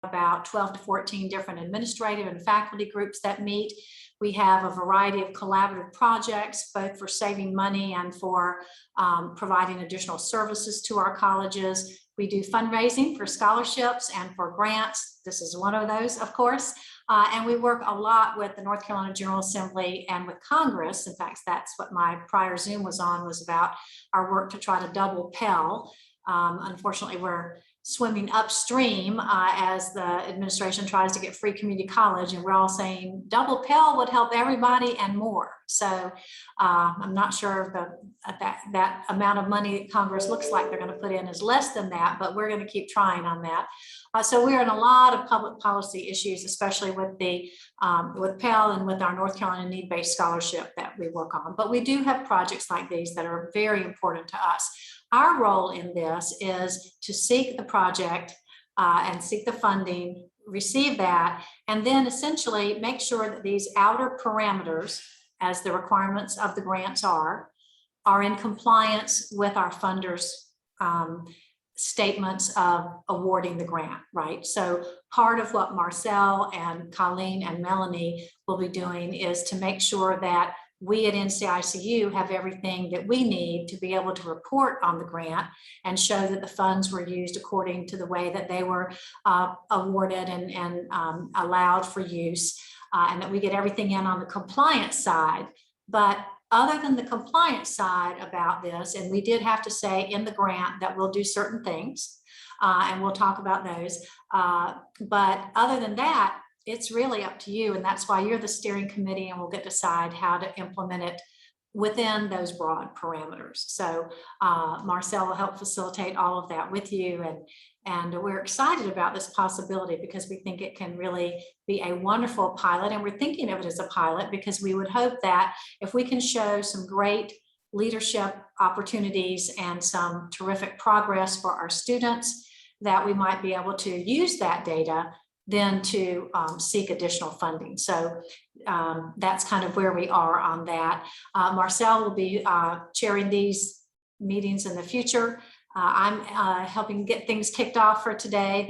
about 12 to 14 different administrative and faculty groups that meet. We have a variety of collaborative projects, both for saving money and for providing additional services to our colleges. We do fundraising for scholarships and for grants. This is one of those, of course. And we work a lot with the North Carolina General Assembly and with Congress. In fact, that's what my prior Zoom was on, was about our work to try to double Pell. Unfortunately, we're swimming upstream as the administration tries to get free community college, and we're all saying double Pell would help everybody and more. So I'm not sure that amount of money that Congress looks like they're going to put in is less than that, but we're going to keep trying on that. So we're in a lot of public policy issues, especially with the with Pell and with our North Carolina need-based scholarship that we work on. But we do have projects like these that are very important to us. Our role in this is to seek the project and seek the funding, receive that, and then essentially make sure that these outer parameters, as the requirements of the grants are in compliance with our funders' statements of awarding the grant, right? So part of what Marcel and Colleen and Melanie will be doing is to make sure that we at NCICU have everything that we need to be able to report on the grant and show that the funds were used according to the way that they were awarded and allowed for use, and that we get everything in on the compliance side. But other than the compliance side about this, and we did have to say in the grant that we'll do certain things, and we'll talk about those. But other than that, it's really up to you, and that's why you're the steering committee, and we'll get to decide how to implement it within those broad parameters. So Marcel will help facilitate all of that with you, and we're excited about this possibility because we think it can really be a wonderful pilot, and we're thinking of it as a pilot because we would hope that if we can show some great leadership opportunities and some terrific progress for our students, that we might be able to use that data then to seek additional funding. So that's kind of where we are on that. Marcel will be chairing these meetings in the future. I'm helping get things kicked off for today,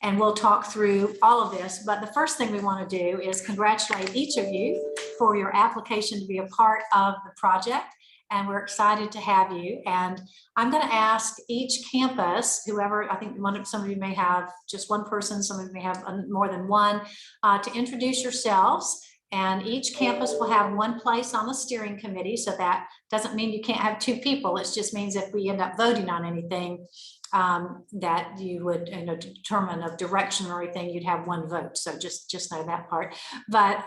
and we'll talk through all of this. But the first thing we want to do is congratulate each of you for your application to be a part of the project. And we're excited to have you. And I'm going to ask each campus, whoever, I think some of you may have just one person, some of you may have more than one, to introduce yourselves. And each campus will have one place on the steering committee. So that doesn't mean you can't have two people. It just means if we end up voting on anything, that you would, determine a direction or anything, you'd have one vote. So just know that part. But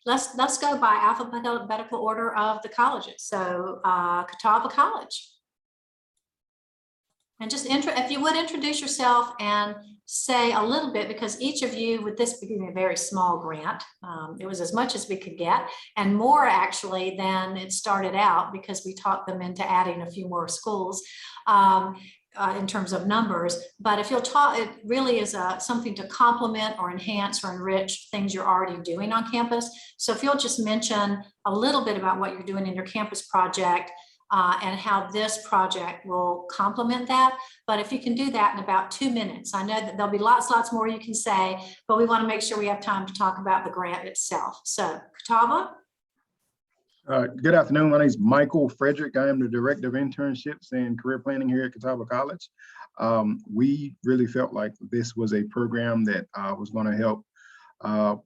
let's go by alphabetical order of the colleges. So Catawba College. And just if you would introduce yourself and say a little bit, because each of you, with this being a very small grant, it was as much as we could get, and more actually than it started out, because we talked them into adding a few more schools. In terms of numbers, but if you'll talk, it really is something to complement or enhance or enrich things you're already doing on campus. So if you'll just mention a little bit about what you're doing in your campus project and how this project will complement that. But if you can do that in about 2 minutes, I know that there'll be lots more you can say, but we want to make sure we have time to talk about the grant itself. So Catawba. Good afternoon. My name is Michael Frederick. I am the Director of Internships and Career Planning here at Catawba College. We really felt like this was a program that was going to help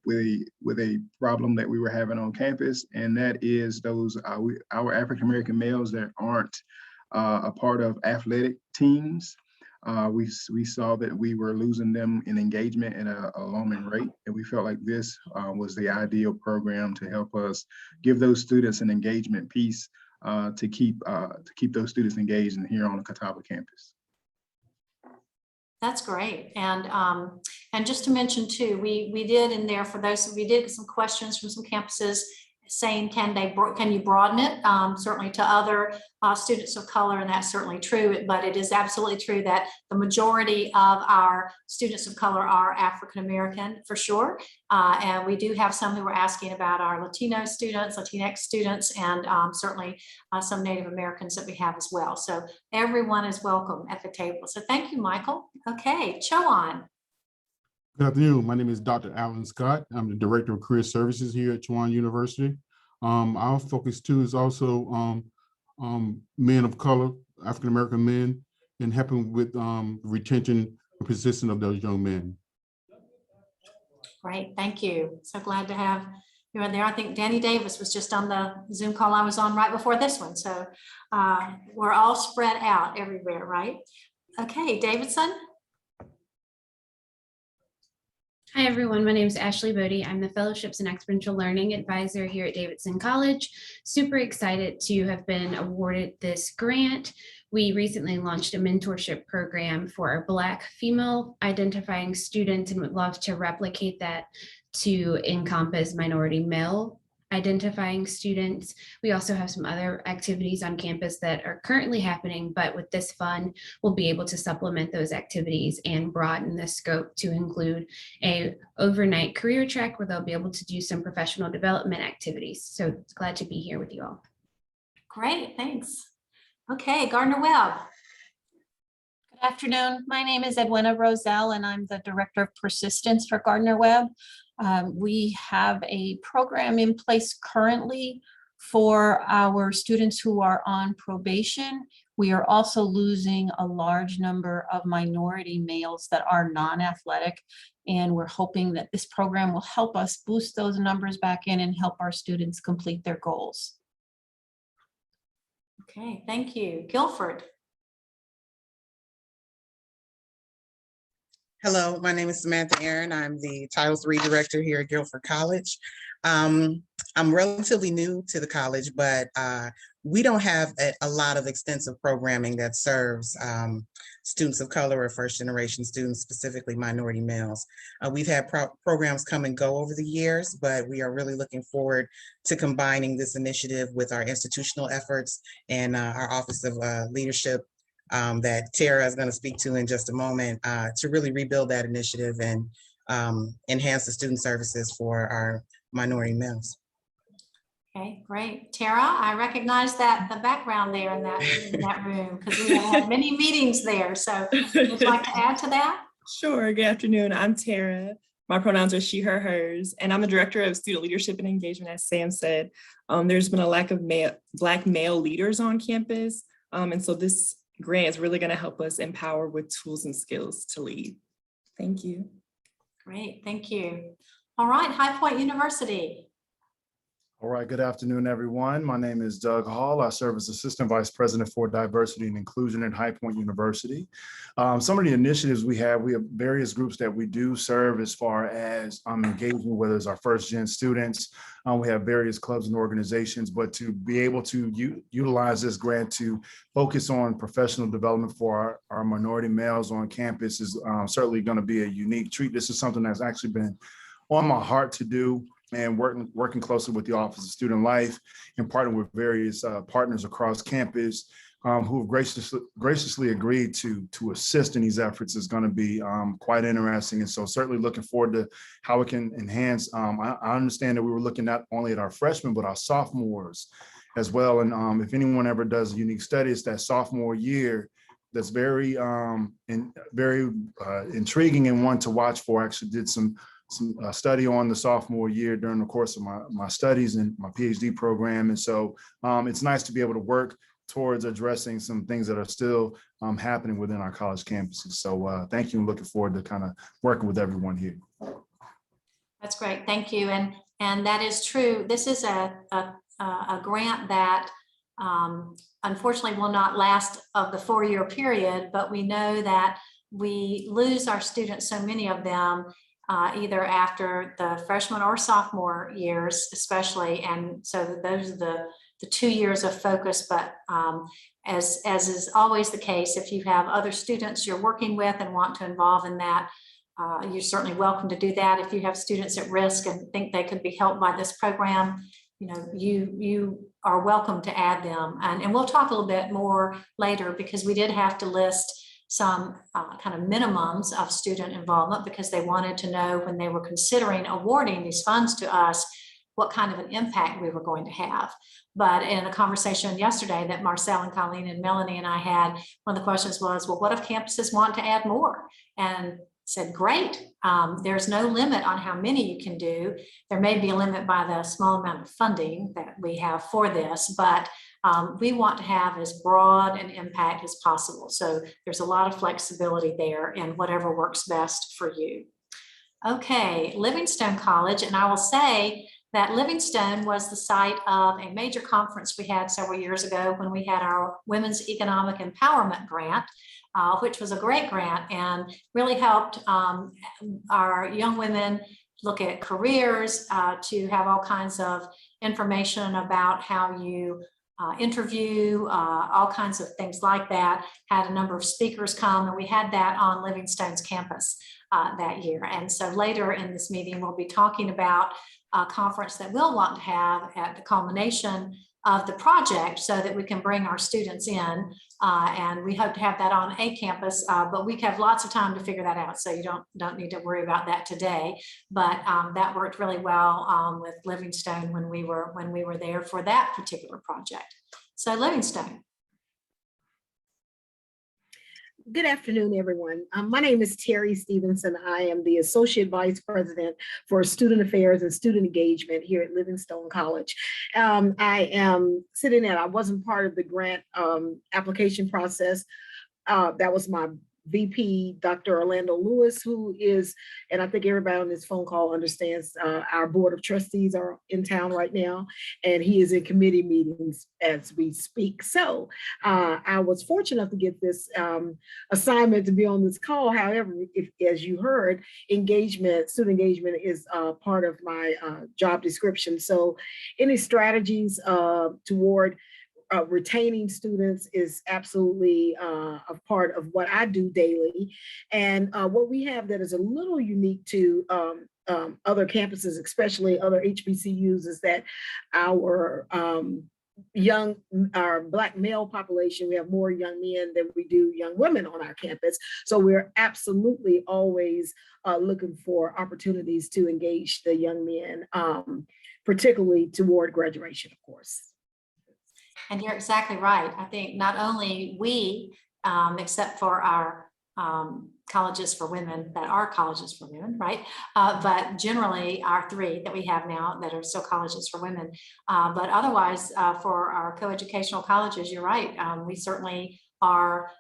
with a problem that we were having on campus, and that is those our African-American males that aren't a part of athletic teams. We saw that we were losing them in engagement at an alarming rate, and we felt like this was the ideal program to help us give those students an engagement piece to keep those students engaged in here on the Catawba campus. That's great. And just to mention too, we did in there, for those, we did get some questions from some campuses saying, can you broaden it certainly to other students of color, and that's certainly true, but it is absolutely true that the majority of our students of color are African-American for sure, and we do have some who were asking about our Latino students, Latinx students, and certainly some Native Americans that we have as well. So everyone is welcome at the table. So thank you, Michael. Okay, Chowan. Good afternoon. My name is Dr. Alan Scott. I'm the Director of Career Services here at Chowan University. Our focus too is also men of color, African-American men, and helping with retention and persistence of those young men. Great, thank you. So glad to have you in there. I think Danny Davis was just on the Zoom call I was on right before this one. So we're all spread out everywhere, right? Okay, Davidson. Hi, everyone. My name is Ashley Bodie. I'm the Fellowships and Experiential Learning Advisor here at Davidson College. Super excited to have been awarded this grant. We recently launched a mentorship program for our Black female identifying students and would love to replicate that to encompass minority male identifying students. We also have some other activities on campus that are currently happening, but with this fund, we'll be able to supplement those activities and broaden the scope to include a overnight career track where they'll be able to do some professional development activities. So glad to be here with you all. Great, thanks. Okay, Gardner-Webb. Good afternoon. My name is Edwina Roselle, and I'm the Director of Persistence for Gardner-Webb. We have a program in place currently for our students who are on probation. We are also losing a large number of minority males that are non-athletic, and we're hoping that this program will help us boost those numbers back in and help our students complete their goals. Okay, thank you. Guilford. Hello, my name is Samantha Aaron. I'm the Title III Director here at Guilford College. I'm relatively new to the college, but we don't have a lot of extensive programming that serves students of color or first-generation students, specifically minority males. We've had programs come and go over the years, but we are really looking forward to combining this initiative with our institutional efforts and our Office of Leadership that Tara is going to speak to in just a moment, to really rebuild that initiative and enhance the student services for our minority males. Okay, great. Tara, I recognize that the background there in that room because we have had many meetings there. So would you like to add to that? Sure. Good afternoon. I'm Tara. My pronouns are she, her, hers, and I'm the Director of Student Leadership and Engagement, as Sam said. There's been a lack of Black male leaders on campus. And so this grant is really going to help us empower with tools and skills to lead. Thank you. Great, thank you. All right, High Point University. All right, good afternoon, everyone. My name is Doug Hall. I serve as Assistant Vice President for Diversity and Inclusion at High Point University. Some of the initiatives we have various groups that we do serve as far as engagement, whether it's our first-gen students. We have various clubs and organizations, but to be able to utilize this grant to focus on professional development for our minority males on campus is certainly going to be a unique treat. This is something that's actually been on my heart to do, and working closely with the Office of Student Life and partnering with various partners across campus who have graciously agreed to assist in these efforts is going to be quite interesting. And so certainly looking forward to how it can enhance. I understand that we were looking not only at our freshmen, but our sophomores as well. And if anyone ever does a unique study, it's that sophomore year that's very intriguing and one to watch for. I actually did some study on the sophomore year during the course of my studies and my PhD program. And so it's nice to be able to work towards addressing some things that are still happening within our college campuses. So thank you, and looking forward to kind of working with everyone here. That's great, thank you. And that is true. This is a grant that unfortunately will not last of the 4-year period, but we know that we lose our students, so many of them, either after the freshman or sophomore years, especially. And so those are the 2 years of focus. But as is always the case, if you have other students you're working with and want to involve in that, you're certainly welcome to do that. If you have students at risk and think they could be helped by this program, you are welcome to add them. And we'll talk a little bit more later, because we did have to list some kind of minimums of student involvement, because they wanted to know when they were considering awarding these funds to us, what kind of an impact we were going to have. But in a conversation yesterday that Marcel and Colleen and Melanie and I had, one of the questions was, well, what if campuses want to add more? And said, great. There's no limit on how many you can do. There may be a limit by the small amount of funding that we have for this, but we want to have as broad an impact as possible. So there's a lot of flexibility there in whatever works best for you. Okay, Livingstone College, and I will say that Livingstone was the site of a major conference we had several years ago when we had our Women's Economic Empowerment Grant, which was a great grant and really helped our young women look at careers, to have all kinds of information about how you interview, all kinds of things like that. Had a number of speakers come, and we had that on Livingstone's campus that year. And so later in this meeting, we'll be talking about a conference that we'll want to have at the culmination of the project so that we can bring our students in. And we hope to have that on a campus, but we have lots of time to figure that out. So you don't need to worry about that today. But that worked really well with Livingstone when we were there for that particular project. So Livingstone. Good afternoon, everyone. My name is Terry Stevenson. I am the Associate Vice President for Student Affairs and Student Engagement here at Livingstone College. I wasn't part of the grant application process. That was my VP, Dr. Orlando Lewis, who is, and I think everybody on this phone call understands, our board of trustees are in town right now, and he is in committee meetings as we speak. So I was fortunate enough to get this assignment to be on this call. However, as you heard, student engagement is part of my job description. So any strategies toward retaining students is absolutely a part of what I do daily. And what we have that is a little unique to other campuses, especially other HBCUs, is that our Black male population, we have more young men than we do young women on our campus. So we're absolutely always looking for opportunities to engage the young men, particularly toward graduation, of course. And you're exactly right. I think not only we, except for our colleges for women that are colleges for women, right? But generally our three that we have now that are still colleges for women. But otherwise, for our coeducational colleges, you're right. We certainly are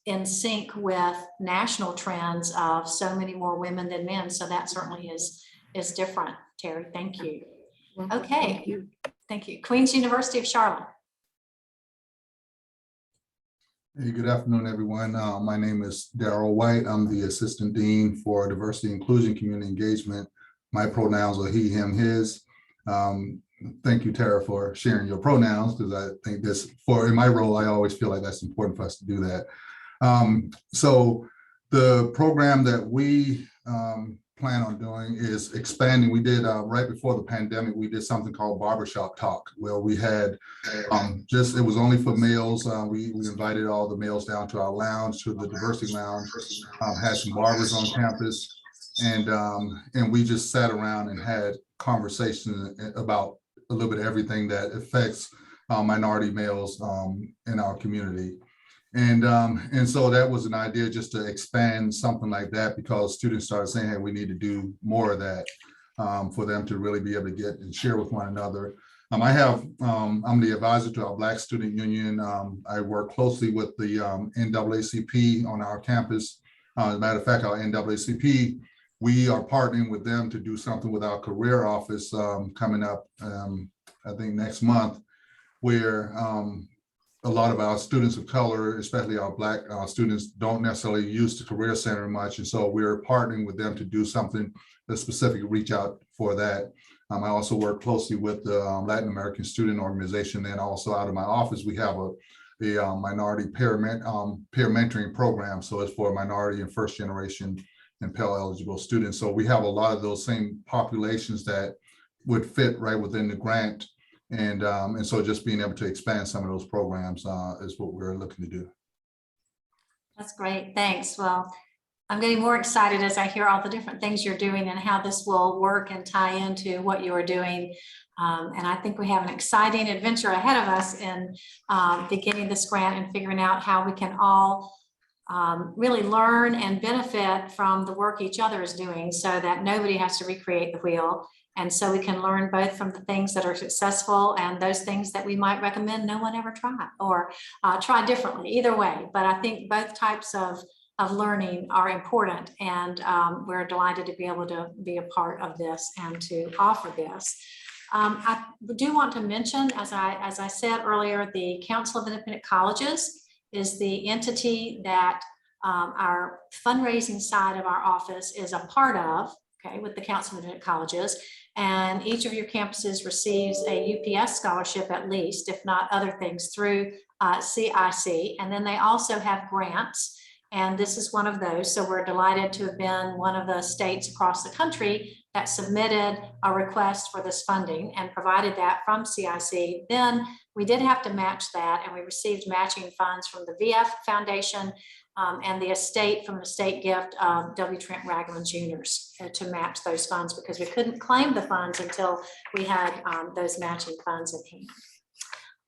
in sync with national trends of so many more women than men. So that certainly is different. Terry, thank you. Okay. Thank you. Thank you. Queen's University of Charlotte. Hey, good afternoon, everyone. My name is Darrell White. I'm the Assistant Dean for Diversity, Inclusion, Community Engagement. My pronouns are he, him, his. Thank you, Tara, for sharing your pronouns, because I think in my role, I always feel like that's important for us to do that. So the program that we plan on doing is expanding. We did right before the pandemic, we did something called Barbershop Talk, where we had it was only for males. We invited all the males down to our lounge, to the diversity lounge, had some barbers on campus, and we just sat around and had conversations about a little bit of everything that affects minority males in our community. And so that was an idea, just to expand something like that, because students started saying, hey, we need to do more of that for them to really be able to get and share with one another. I'm the advisor to our Black Student Union. I work closely with the NAACP on our campus. As a matter of fact, our NAACP, we are partnering with them to do something with our career office coming up, I think next month, where a lot of our students of color, especially our Black students, don't necessarily use the Career Center much. And so we're partnering with them to do something that's specific, reach out for that. I also work closely with the Latin American Student Organization. And also out of my office, we have a minority peer mentoring program. So it's for minority and first generation and Pell eligible students. So we have a lot of those same populations that would fit right within the grant. And so just being able to expand some of those programs is what we're looking to do. That's great. Thanks. Well, I'm getting more excited as I hear all the different things you're doing and how this will work and tie into what you are doing. And I think we have an exciting adventure ahead of us in beginning this grant and figuring out how we can all really learn and benefit from the work each other is doing so that nobody has to recreate the wheel. And so we can learn both from the things that are successful and those things that we might recommend no one ever try or try differently, either way. But I think both types of learning are important, and we're delighted to be able to be a part of this and to offer this. I do want to mention, as I said earlier, the Council of Independent Colleges is the entity that our fundraising side of our office is a part of, okay, with the Council of Independent Colleges. And each of your campuses receives a UPS scholarship at least, if not other things, through CIC. And then they also have grants. And this is one of those. So we're delighted to have been one of the states across the country that submitted a request for this funding and provided that from CIC. Then we did have to match that, and we received matching funds from the VF Foundation and the estate from the estate gift of W. Trent Ragland Jr.'s to match those funds, because we couldn't claim the funds until we had those matching funds in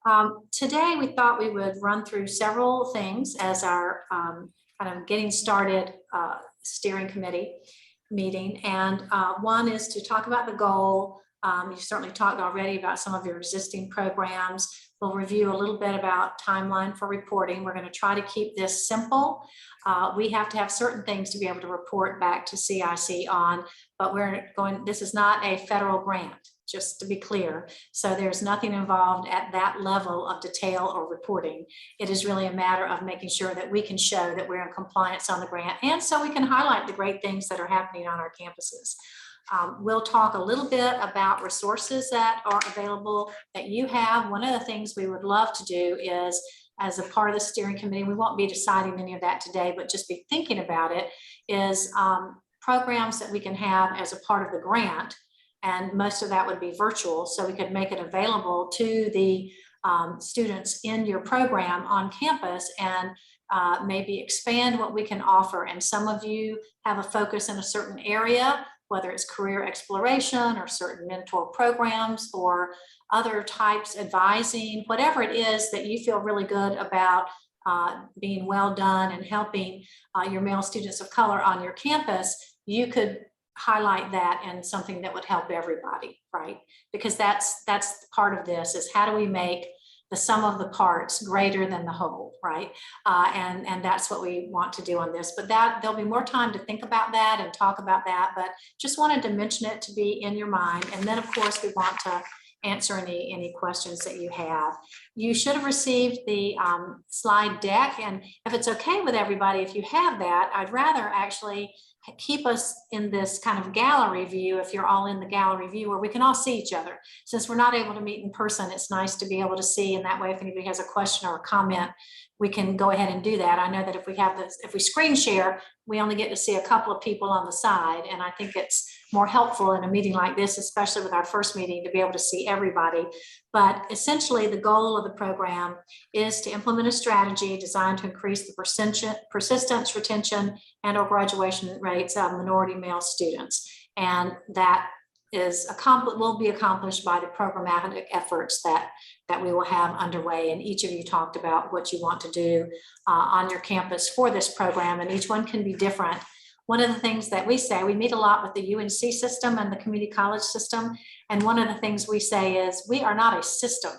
hand. Today, we thought we would run through several things as our kind of getting started steering committee meeting. And one is to talk about the goal. You've certainly talked already about some of your existing programs. We'll review a little bit about timeline for reporting. We're going to try to keep this simple. We have to have certain things to be able to report back to CIC on, but this is not a federal grant, just to be clear. So there's nothing involved at that level of detail or reporting. It is really a matter of making sure that we can show that we're in compliance on the grant, and so we can highlight the great things that are happening on our campuses. We'll talk a little bit about resources that are available that you have. One of the things we would love to do is, as a part of the steering committee, we won't be deciding any of that today, but just be thinking about it, is programs that we can have as a part of the grant. And most of that would be virtual, so we could make it available to the students in your program on campus and maybe expand what we can offer. And some of you have a focus in a certain area, whether it's career exploration or certain mentor programs or other types, advising, whatever it is that you feel really good about being well done and helping your male students of color on your campus, you could highlight that in something that would help everybody, right? Because that's part of this, is how do we make the sum of the parts greater than the whole, right? And that's what we want to do on this. But there'll be more time to think about that and talk about that, but just wanted to mention it to be in your mind. And then of course we want to answer any questions that you have. You should have received the slide deck, and if it's okay with everybody, if you have that, I'd rather actually keep us in this kind of gallery view, if you're all in the gallery view, where we can all see each other. Since we're not able to meet in person, it's nice to be able to see, and that way if anybody has a question or a comment, we can go ahead and do that. I know that if we screen share, we only get to see a couple of people on the side, and I think it's more helpful in a meeting like this, especially with our first meeting, to be able to see everybody. But essentially the goal of the program is to implement a strategy designed to increase the persistence, retention, and or graduation rates of minority male students. And that will be accomplished by the programmatic efforts that we will have underway. And each of you talked about what you want to do on your campus for this program, and each one can be different. One of the things that we say, we meet a lot with the UNC system and the community college system. And one of the things we say is, we are not a system.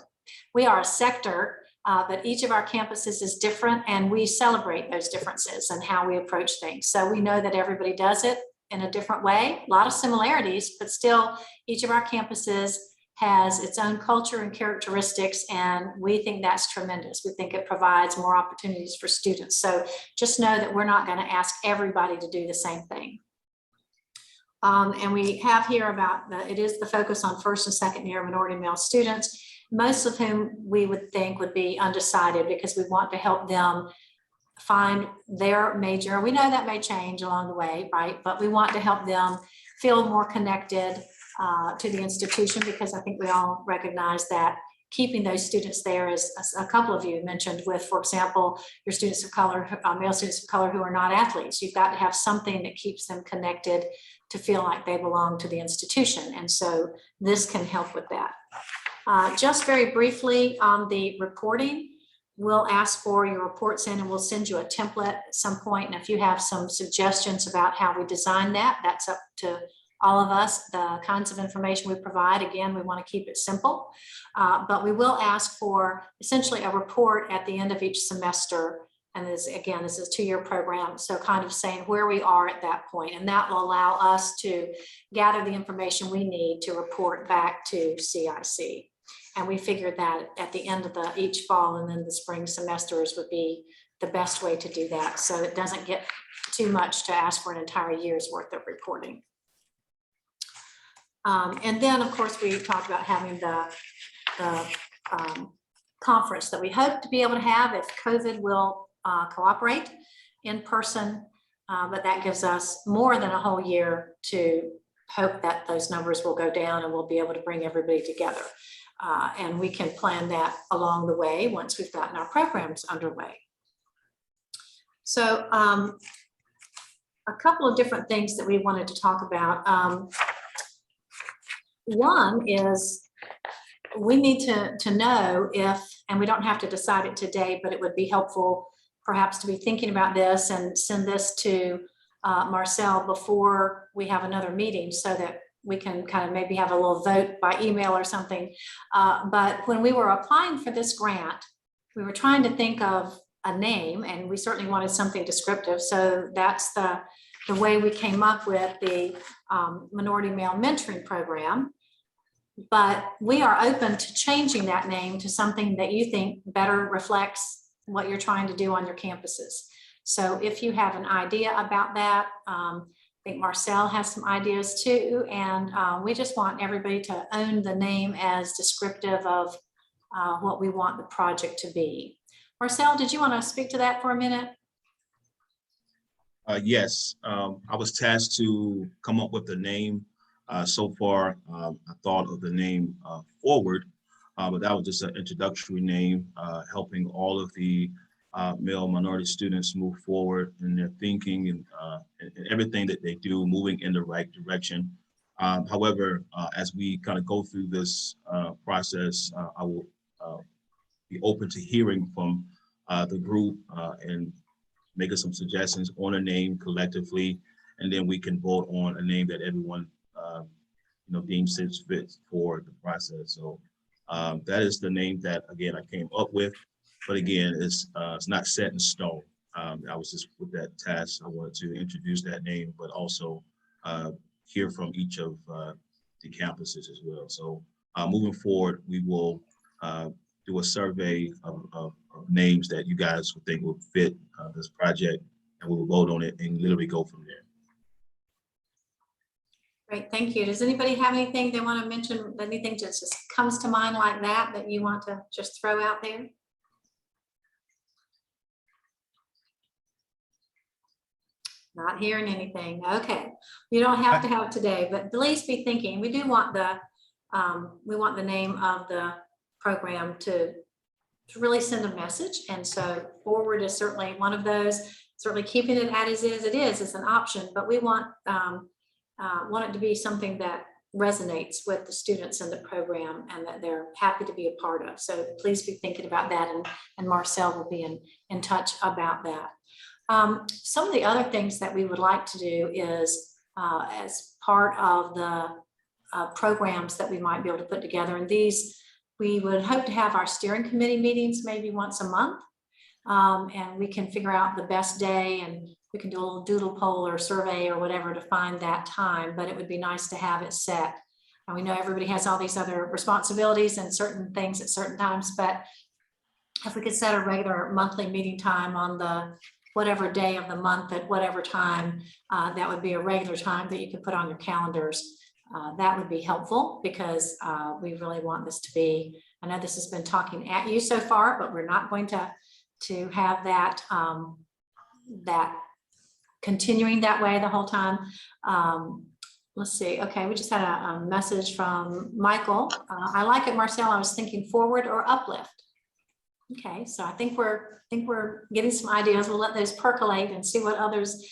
We are a sector, but each of our campuses is different, and we celebrate those differences and how we approach things. So we know that everybody does it in a different way, a lot of similarities, but still each of our campuses has its own culture and characteristics, and we think that's tremendous. We think it provides more opportunities for students. So just know that we're not going to ask everybody to do the same thing. And we have here about it is the focus on first and second year minority male students, most of whom we would think would be undecided, because we want to help them find their major. We know that may change along the way, right? But we want to help them feel more connected to the institution, because I think we all recognize that keeping those students there, as a couple of you mentioned, with, for example, your students of color, male students of color who are not athletes, you've got to have something that keeps them connected to feel like they belong to the institution. And so this can help with that. Just very briefly on the reporting, we'll ask for your reports in and we'll send you a template at some point. And if you have some suggestions about how we design that, that's up to all of us. The kinds of information we provide, again, we want to keep it simple, but we will ask for essentially a report at the end of each semester. And this, again, this is a 2-year program. So kind of saying where we are at that point, and that will allow us to gather the information we need to report back to CIC. And we figured that at the end of each fall and then the spring semesters would be the best way to do that. So it doesn't get too much to ask for an entire year's worth of reporting. And then, of course, we talked about having the conference that we hope to be able to have if COVID will cooperate in person, but that gives us more than a whole year to hope that those numbers will go down and we'll be able to bring everybody together. And we can plan that along the way once we've gotten our programs underway. So a couple of different things that we wanted to talk about. One is we need to know if, and we don't have to decide it today, but it would be helpful perhaps to be thinking about this and send this to Marcel before we have another meeting so that we can kind of maybe have a little vote by email or something. But when we were applying for this grant, we were trying to think of a name, and we certainly wanted something descriptive. So that's the way we came up with the Minority Male Mentoring Program. But we are open to changing that name to something that you think better reflects what you're trying to do on your campuses. So if you have an idea about that, I think Marcel has some ideas too, and we just want everybody to own the name as descriptive of what we want the project to be. Marcel, did you want to speak to that for a minute? Yes, I was tasked to come up with the name. So far, I thought of the name Forward, but that was just an introductory name, helping all of the male minority students move forward in their thinking and everything that they do, moving in the right direction. However, as we kind of go through this process, I will be open to hearing from the group and making some suggestions on a name collectively, and then we can vote on a name that everyone deems fit for the process. So that is the name that, again, I came up with. But again, it's not set in stone. I was just with that task. I wanted to introduce that name, but also hear from each of the campuses as well. So moving forward, we will do a survey of names that you guys would think would fit this project, and we will vote on it and literally go from there. Great, thank you. Does anybody have anything they want to mention? Anything that just comes to mind like that you want to just throw out there? Not hearing anything. Okay, you don't have to have it today, but at least be thinking. We do want the name of the program to really send a message, and so Forward is certainly one of those. Certainly keeping it as is, it is an option, but we want it to be something that resonates with the students in the program and that they're happy to be a part of. So please be thinking about that, and Marcel will be in touch about that. Some of the other things that we would like to do is as part of the programs that we might be able to put together, and these we would hope to have our steering committee meetings maybe once a month, and we can figure out the best day, and we can do a little doodle poll or survey or whatever to find that time, but it would be nice to have it set. And we know everybody has all these other responsibilities and certain things at certain times, but if we could set a regular monthly meeting time on the whatever day of the month at whatever time, that would be a regular time that you could put on your calendars. That would be helpful because we really want this to be, I know this has been talking at you so far, but we're not going to have that, that continuing that way the whole time. Let's see. Okay, we just had a message from Michael. I like it, Marcel. I was thinking Forward or Uplift. Okay, so I think we're getting some ideas. We'll let those percolate and see what others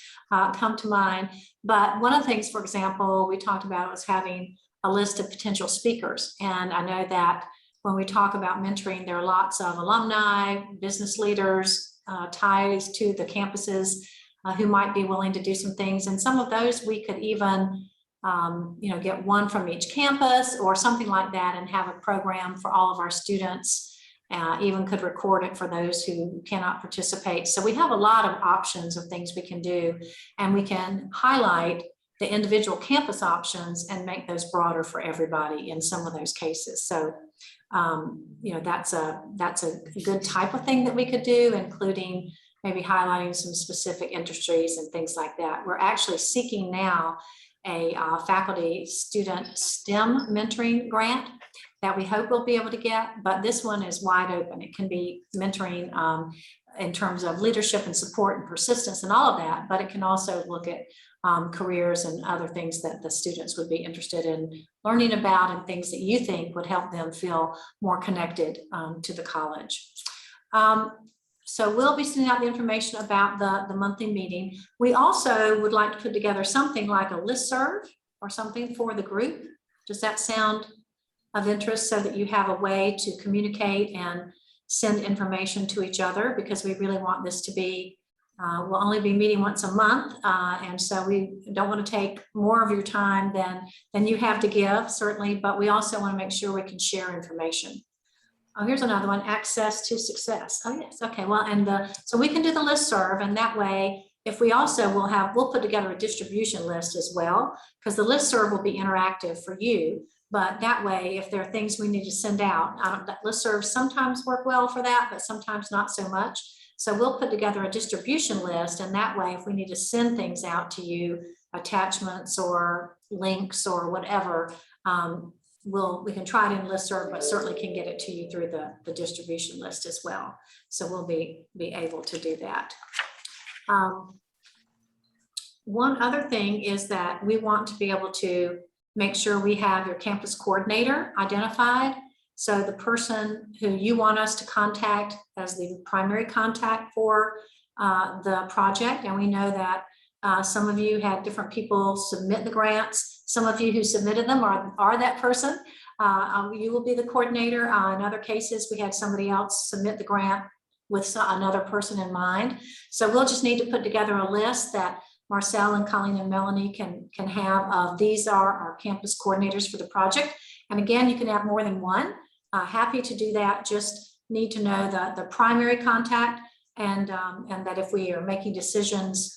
come to mind. But one of the things, for example, we talked about was having a list of potential speakers. And I know that when we talk about mentoring, there are lots of alumni, business leaders, ties to the campuses who might be willing to do some things. And some of those we could even get one from each campus or something like that and have a program for all of our students. Even could record it for those who cannot participate. So we have a lot of options of things we can do, and we can highlight the individual campus options and make those broader for everybody in some of those cases. So that's a good type of thing that we could do, including maybe highlighting some specific industries and things like that. We're actually seeking now a faculty student STEM mentoring grant that we hope we'll be able to get, but this one is wide open. It can be mentoring in terms of leadership and support and persistence and all of that, but it can also look at careers and other things that the students would be interested in learning about and things that you think would help them feel more connected to the college. So we'll be sending out the information about the monthly meeting. We also would like to put together something like a listserv or something for the group. Does that sound of interest, so that you have a way to communicate and send information to each other? Because we really want this to be, we'll only be meeting once a month. And so we don't want to take more of your time than you have to give, certainly, but we also want to make sure we can share information. Oh, here's another one, access to success. Oh yes, okay, well, and so we can do the listserv, and that way, if we also we'll put together a distribution list as well, because the listserv will be interactive for you. But that way, if there are things we need to send out, listservs sometimes work well for that, but sometimes not so much. So we'll put together a distribution list, and that way, if we need to send things out to you, attachments or links or whatever, we can try it in listserv, but certainly can get it to you through the distribution list as well. So we'll be able to do that. One other thing is that we want to be able to make sure we have your campus coordinator identified. So the person who you want us to contact as the primary contact for the project. And we know that some of you had different people submit the grants. Some of you who submitted them are that person. You will be the coordinator. In other cases, we had somebody else submit the grant with another person in mind. So we'll just need to put together a list that Marcel and Colleen and Melanie can have of these are our campus coordinators for the project. And again, you can have more than one. Happy to do that. Just need to know the primary contact, and that if we are making decisions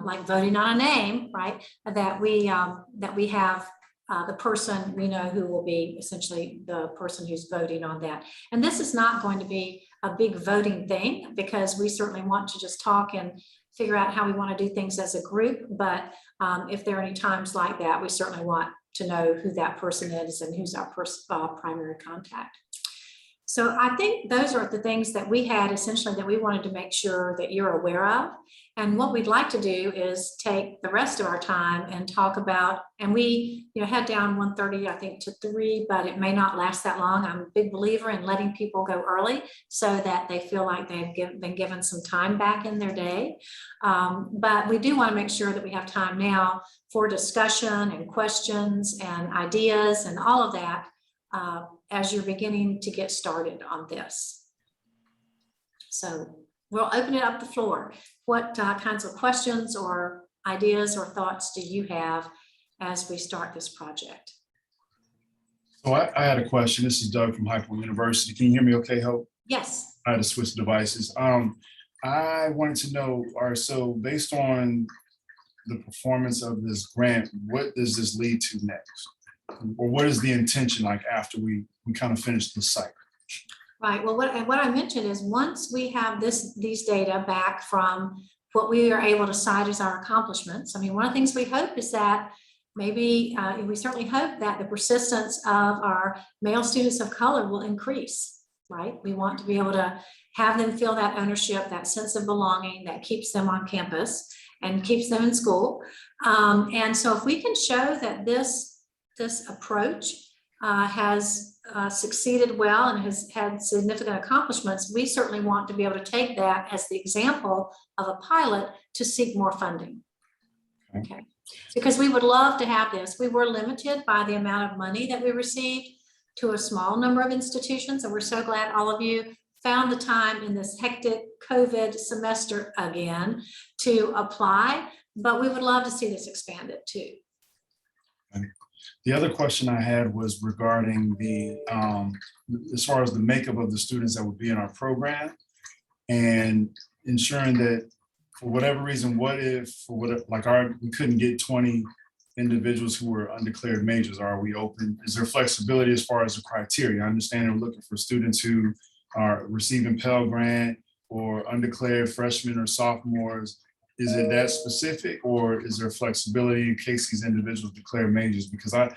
like voting on a name, right, that we have the person we know who will be essentially the person who's voting on that. And this is not going to be a big voting thing, because we certainly want to just talk and figure out how we want to do things as a group. But if there are any times like that, we certainly want to know who that person is and who's our primary contact. So I think those are the things that we had essentially that we wanted to make sure that you're aware of. And what we'd like to do is take the rest of our time and talk about, and we had down 1:30, I think, to 3, but it may not last that long. I'm a big believer in letting people go early so that they feel like they've been given some time back in their day. But we do want to make sure that we have time now for discussion and questions and ideas and all of that as you're beginning to get started on this. So we'll open it up the floor. What kinds of questions or ideas or thoughts do you have as we start this project? So I had a question. This is Doug from High Point University. Can you hear me okay, Hope? Yes. I had to switch devices. I wanted to know, so based on the performance of this grant, what does this lead to next? Or what is the intention like after we kind of finish the cycle? Right. Well, what I mentioned is once we have these data back from what we are able to cite as our accomplishments, I mean, one of the things we hope is that maybe we certainly hope that the persistence of our male students of color will increase, right? We want to be able to have them feel that ownership, that sense of belonging that keeps them on campus and keeps them in school. And so if we can show that this approach has succeeded well and has had significant accomplishments, we certainly want to be able to take that as the example of a pilot to seek more funding. Okay, because we would love to have this. We were limited by the amount of money that we received, to a small number of institutions. And we're so glad all of you found the time in this hectic COVID semester again to apply, but we would love to see this expanded too. The other question I had was regarding the, as far as the makeup of the students that would be in our program and ensuring that for whatever reason, what if, for whatever, like we couldn't get 20 individuals who were undeclared majors? Are we open? Is there flexibility as far as the criteria? I understand we're looking for students who are receiving Pell Grant or undeclared freshmen or sophomores. Is it that specific, or is there flexibility in case these individuals declare majors? Because I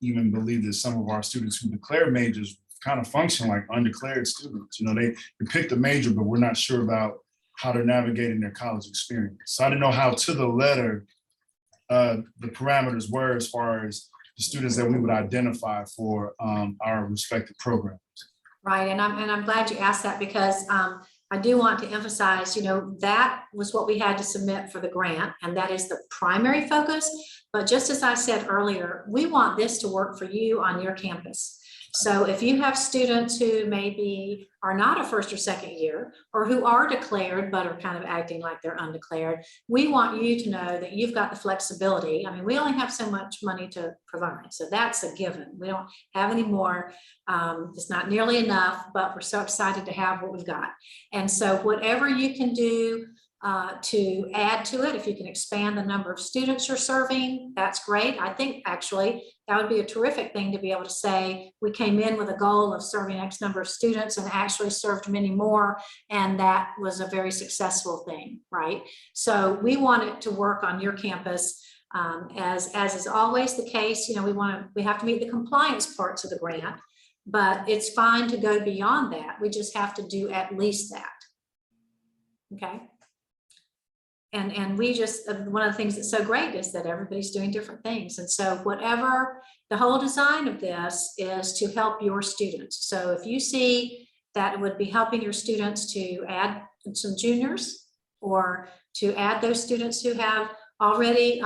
even believe that some of our students who declare majors kind of function like undeclared students. You know, they picked a major, but we're not sure about how they're navigating their college experience. So I didn't know how to the letter the parameters were as far as the students that we would identify for our respective programs. Right, and I'm glad you asked that, because I do want to emphasize, you know, that was what we had to submit for the grant, and that is the primary focus. But just as I said earlier, we want this to work for you on your campus. So if you have students who maybe are not a first or second year, or who are declared but are kind of acting like they're undeclared, we want you to know that you've got the flexibility. I mean, we only have so much money to provide, so that's a given. We don't have any more. It's not nearly enough, but we're so excited to have what we've got. And so whatever you can do to add to it, if you can expand the number of students you're serving, that's great. I think actually that would be a terrific thing to be able to say, we came in with a goal of serving X number of students and actually served many more, and that was a very successful thing, right? So we want it to work on your campus. As is always the case, you know, we have to meet the compliance parts of the grant, but it's fine to go beyond that. We just have to do at least that. Okay. And we just, one of the things that's so great is that everybody's doing different things. And so whatever, the whole design of this is to help your students. So if you see that it would be helping your students to add some juniors, or to add those students who have already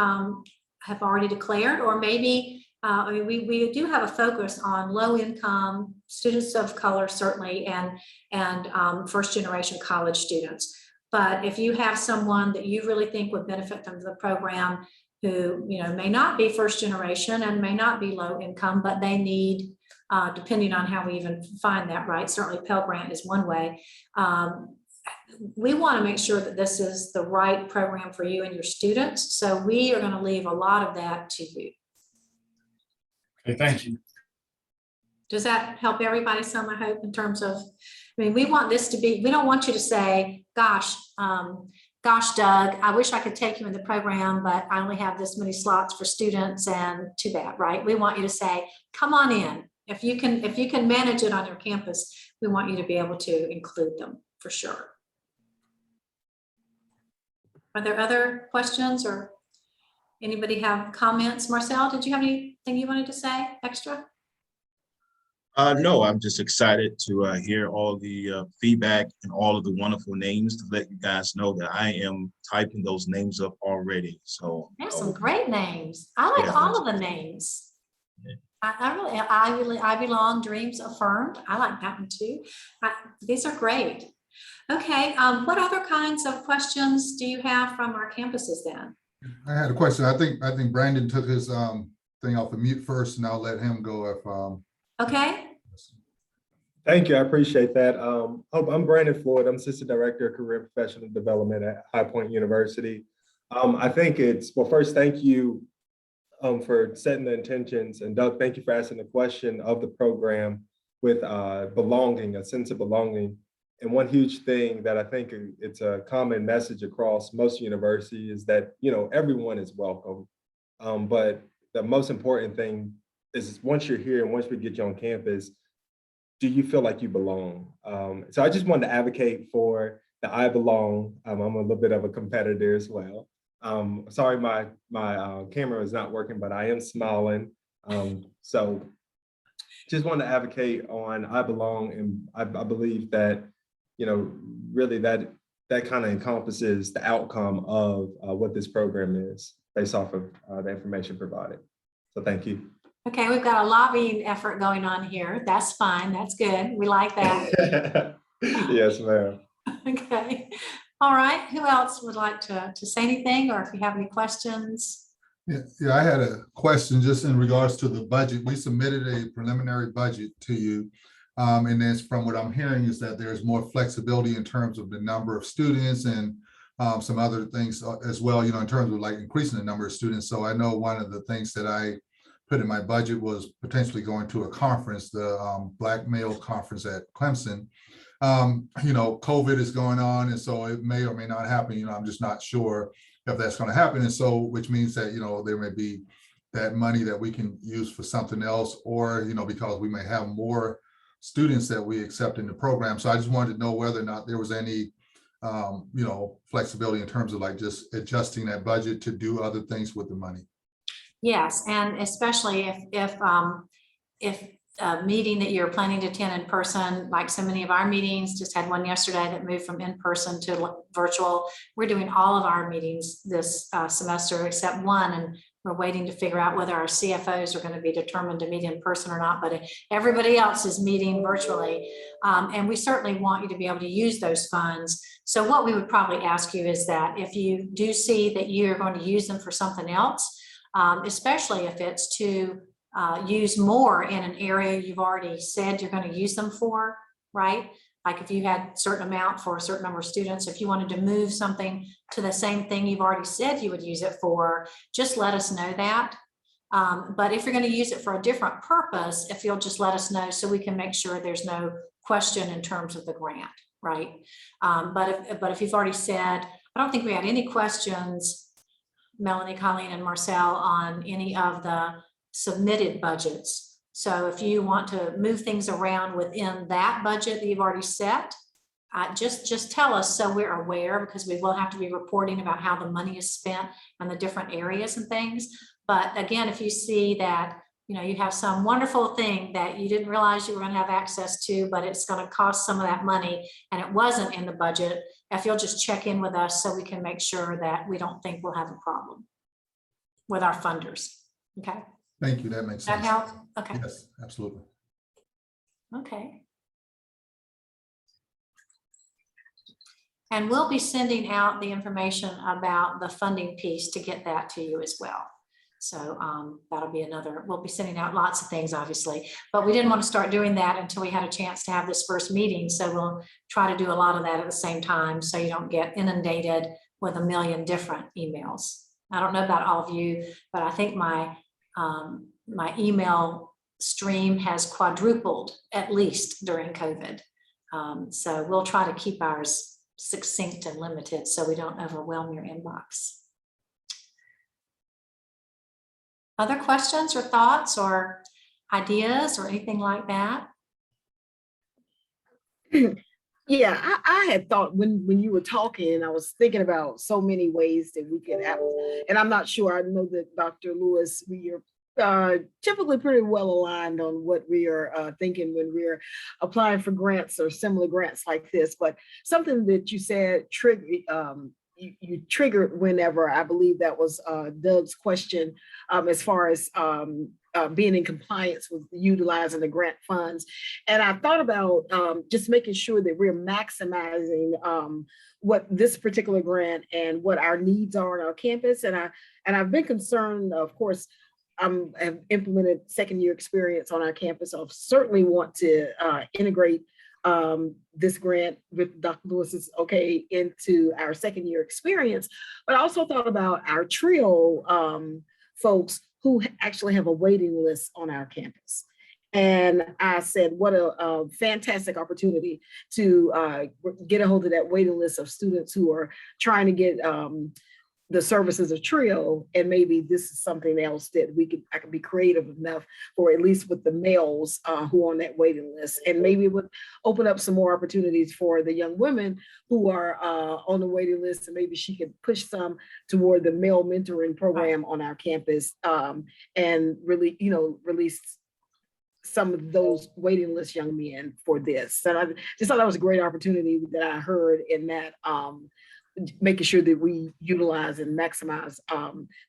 declared, or maybe, I mean, we do have a focus on low income students of color, certainly, and first generation college students. But if you have someone that you really think would benefit from the program, who, you know, may not be first generation and may not be low income, but they need, depending on how we even find that, right? Certainly Pell Grant is one way. We want to make sure that this is the right program for you and your students. So we are going to leave a lot of that to you. Okay, thank you. Does that help everybody some, I hope, in terms of, I mean, we want this to be, we don't want you to say, gosh, Doug, I wish I could take you in the program, but I only have this many slots for students, and too bad, right? We want you to say, come on in. If you can manage it on your campus, we want you to be able to include them for sure. Are there other questions, or anybody have comments? Marcel, did you have anything you wanted to say extra? No, I'm just excited to hear all the feedback and all of the wonderful names, to let you guys know that I am typing those names up already. So there's some great names. I like all of the names. Yeah. I really, I belong, dreams affirmed. I like that one too. These are great. Okay, what other kinds of questions do you have from our campuses then? I had a question. I think Brandon took his thing off of mute first, and I'll let him go if okay. Thank you. I appreciate that. I'm Brandon Floyd. I'm Assistant Director of Career and Professional Development at High Point University. I think well, first, thank you for setting the intentions. And Doug, thank you for asking the question of the program with belonging, a sense of belonging. And one huge thing that I think it's a common message across most universities is that, you know, everyone is welcome. But the most important thing is, once you're here and once we get you on campus, do you feel like you belong? So I just wanted to advocate for the I belong. I'm a little bit of a competitor as well. Sorry, my camera is not working, but I am smiling. So just wanted to advocate on I belong. And I believe that, you know, really that kind of encompasses the outcome of what this program is based off of the information provided. So thank you. Okay, we've got a lobbying effort going on here. That's fine. That's good. We like that. Yes, ma'am. Okay. All right. Who else would like to say anything, or if you have any questions? Yeah, I had a question just in regards to the budget. We submitted a preliminary budget to you. And then from what I'm hearing is that there's more flexibility in terms of the number of students and some other things as well, in terms of like increasing the number of students. So I know one of the things that I put in my budget was potentially going to a conference, the Black Male Conference at Clemson. COVID is going on, and so it may or may not happen. I'm just not sure if that's going to happen. And so, which means that, there may be that money that we can use for something else, or, because we may have more students that we accept in the program. So I just wanted to know whether or not there was any, flexibility in terms of like just adjusting that budget to do other things with the money. Yes, and especially if a meeting that you're planning to attend in person, like so many of our meetings, just had one yesterday that moved from in-person to virtual. We're doing all of our meetings this semester except one, and we're waiting to figure out whether our CFOs are going to be determined to meet in person or not, but everybody else is meeting virtually. And we certainly want you to be able to use those funds. So what we would probably ask you is that if you do see that you're going to use them for something else, especially if it's to use more in an area you've already said you're going to use them for, right? Like if you had a certain amount for a certain number of students, if you wanted to move something to the same thing you've already said you would use it for, just let us know that. But if you're going to use it for a different purpose, if you'll just let us know so we can make sure there's no question in terms of the grant, right? But if you've already said, I don't think we had any questions, Melanie, Colleen, and Marcel, on any of the submitted budgets. So if you want to move things around within that budget that you've already set, just tell us so we're aware, because we will have to be reporting about how the money is spent and the different areas and things. But again, if you see that you have some wonderful thing that you didn't realize you were going to have access to, but it's going to cost some of that money and it wasn't in the budget, if you'll just check in with us so we can make sure that we don't think we'll have a problem with our funders. Okay. Thank you. That makes sense. That help? Okay. Yes, absolutely. Okay. And we'll be sending out the information about the funding piece to get that to you as well. So that'll be another, we'll be sending out lots of things, obviously, but we didn't want to start doing that until we had a chance to have this first meeting. So we'll try to do a lot of that at the same time, so you don't get inundated with a million different emails. I don't know about all of you, but I think my email stream has quadrupled at least during COVID. So we'll try to keep ours succinct and limited so we don't overwhelm your inbox. Other questions or thoughts or ideas or anything like that? Yeah, I had thought when you were talking, I was thinking about so many ways that we could have, and I'm not sure, I know that Dr. Lewis, we are typically pretty well aligned on what we are thinking when we're applying for grants or similar grants like this, but something that you said you triggered whenever, I believe that was Doug's question, as far as being in compliance with utilizing the grant funds. And I thought about just making sure that we're maximizing what this particular grant and what our needs are on our campus. And I've been concerned, of course, have implemented second year experience on our campus. I certainly want to integrate this grant with Dr. Lewis's into our second year experience, but I also thought about our TRIO folks who actually have a waiting list on our campus. And I said, what a fantastic opportunity to get a hold of that waiting list of students who are trying to get the services of TRIO, and maybe this is something else that I could be creative enough for, at least with the males who are on that waiting list, and maybe it would open up some more opportunities for the young women who are on the waiting list, and maybe she could push some toward the male mentoring program on our campus, and really, release some of those waiting list young men for this. And I just thought that was a great opportunity that I heard in that making sure that we utilize and maximize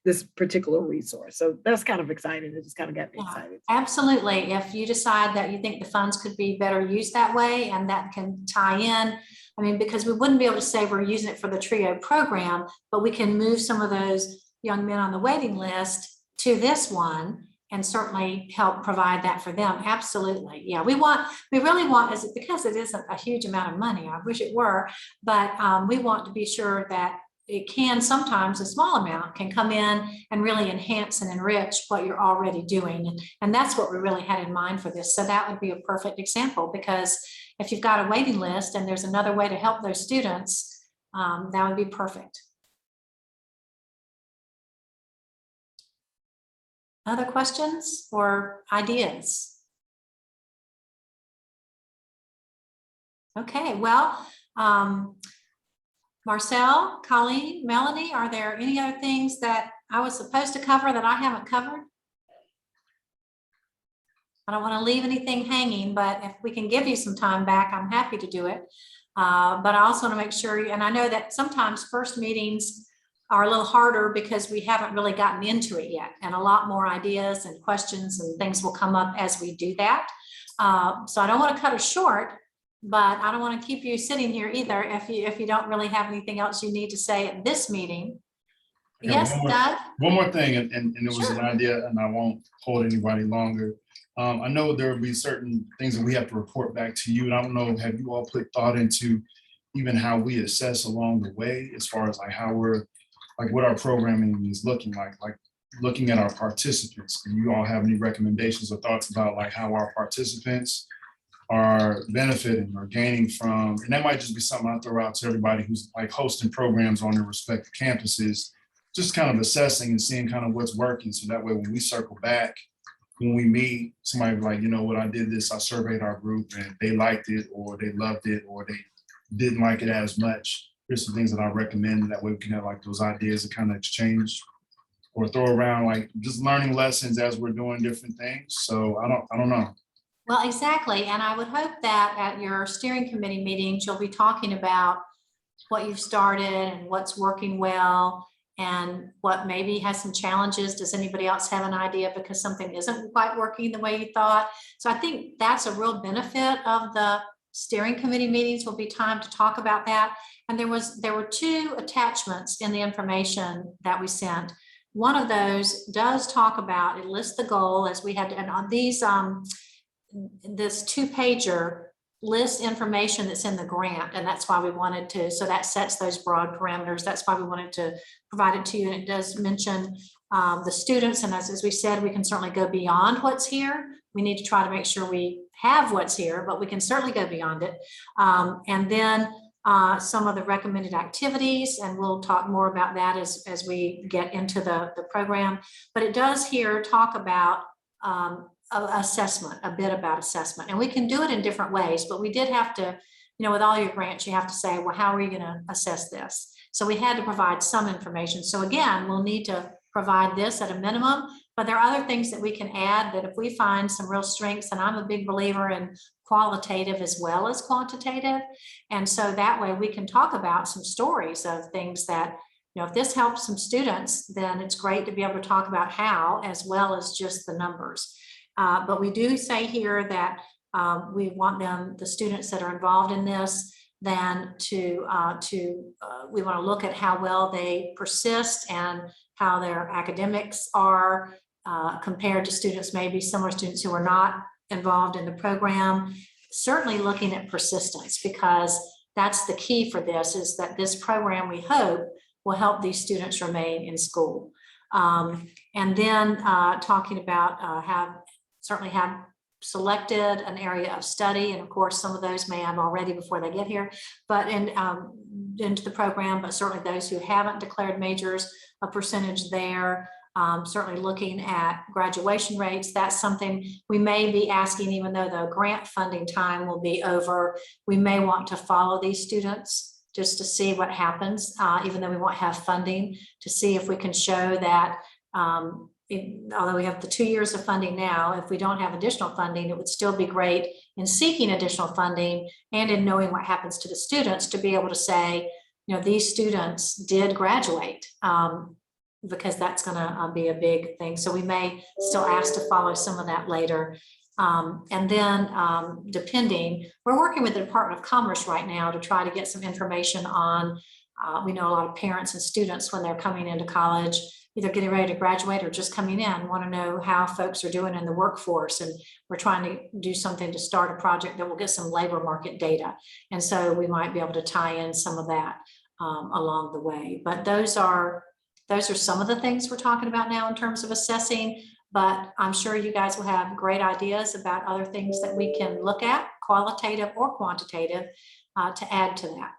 this particular resource. So that's kind of exciting. It just kind of got me excited. Absolutely. If you decide that you think the funds could be better used that way and that can tie in, I mean, because we wouldn't be able to say we're using it for the TRIO program, but we can move some of those young men on the waiting list to this one and certainly help provide that for them. Absolutely. Yeah, we really want, is it because it isn't a huge amount of money, I wish it were, but we want to be sure that it can sometimes, a small amount can come in and really enhance and enrich what you're already doing. And that's what we really had in mind for this. So that would be a perfect example, because if you've got a waiting list and there's another way to help those students, that would be perfect. Other questions or ideas? Okay, well, Marcel, Colleen, Melanie, are there any other things that I was supposed to cover that I haven't covered? I don't want to leave anything hanging, but if we can give you some time back, I'm happy to do it. But I also want to make sure, and I know that sometimes first meetings are a little harder because we haven't really gotten into it yet, and a lot more ideas and questions and things will come up as we do that. So I don't want to cut it short, but I don't want to keep you sitting here either if you don't really have anything else you need to say at this meeting. Yes, Doug? One more thing, and it was Sure. an idea, and I won't hold anybody longer. I know there will be certain things that we have to report back to you, and I don't know, have you all put thought into even how we assess along the way, as far as like how we're, like what our programming is looking like looking at our participants? Do you all have any recommendations or thoughts about like how our participants are benefiting or gaining from, and that might just be something I throw out to everybody who's like hosting programs on their respective campuses, just kind of assessing and seeing kind of what's working. So that way, when we circle back, when we meet, somebody like, you know what, I did this, I surveyed our group and they liked it, or they loved it, or they didn't like it as much. Here's some things that I recommend. That way we can have like those ideas to kind of exchange or throw around, like just learning lessons as we're doing different things. So I don't know. Well, exactly. And I would hope that at your steering committee meetings, you'll be talking about what you've started and what's working well and what maybe has some challenges. Does anybody else have an idea because something isn't quite working the way you thought? So I think that's a real benefit of the steering committee meetings, will be time to talk about that. And there were 2 attachments in the information that we sent. One of those does talk about, it lists the goal as we had, and on these, this 2-pager lists information that's in the grant, and that's why we wanted to, so that sets those broad parameters. That's why we wanted to provide it to you. And it does mention the students, and as we said, we can certainly go beyond what's here. We need to try to make sure we have what's here, but we can certainly go beyond it. And then some of the recommended activities, and we'll talk more about that as we get into the program. But it does here talk about assessment, a bit about assessment, and we can do it in different ways, but we did have to, you know, with all your grants, you have to say, well, how are you going to assess this? So we had to provide some information. So again, we'll need to provide this at a minimum, but there are other things that we can add that if we find some real strengths, and I'm a big believer in qualitative as well as quantitative. And so that way we can talk about some stories of things that, you know, if this helps some students, then it's great to be able to talk about how, as well as just the numbers. But we do say here that we want them, the students that are involved in this, then we want to look at how well they persist and how their academics are compared to students, maybe similar students who are not involved in the program. Certainly looking at persistence, because that's the key for this, is that this program, we hope, will help these students remain in school. And then talking about certainly have selected an area of study, and of course some of those may have already before they get here, but into the program, but certainly those who haven't declared majors, a percentage there. Certainly looking at graduation rates, that's something we may be asking, even though the grant funding time will be over. We may want to follow these students just to see what happens, even though we won't have funding, to see if we can show that although we have the 2 years of funding now, if we don't have additional funding, it would still be great in seeking additional funding and in knowing what happens to the students to be able to say, these students did graduate, because that's going to be a big thing. So we may still ask to follow some of that later. And then depending, we're working with the Department of Commerce right now to try to get some information on, we know a lot of parents and students when they're coming into college, either getting ready to graduate or just coming in, want to know how folks are doing in the workforce. And we're trying to do something to start a project that will get some labor market data. And so we might be able to tie in some of that along the way. But those are some of the things we're talking about now in terms of assessing. But I'm sure you guys will have great ideas about other things that we can look at, qualitative or quantitative, to add to that.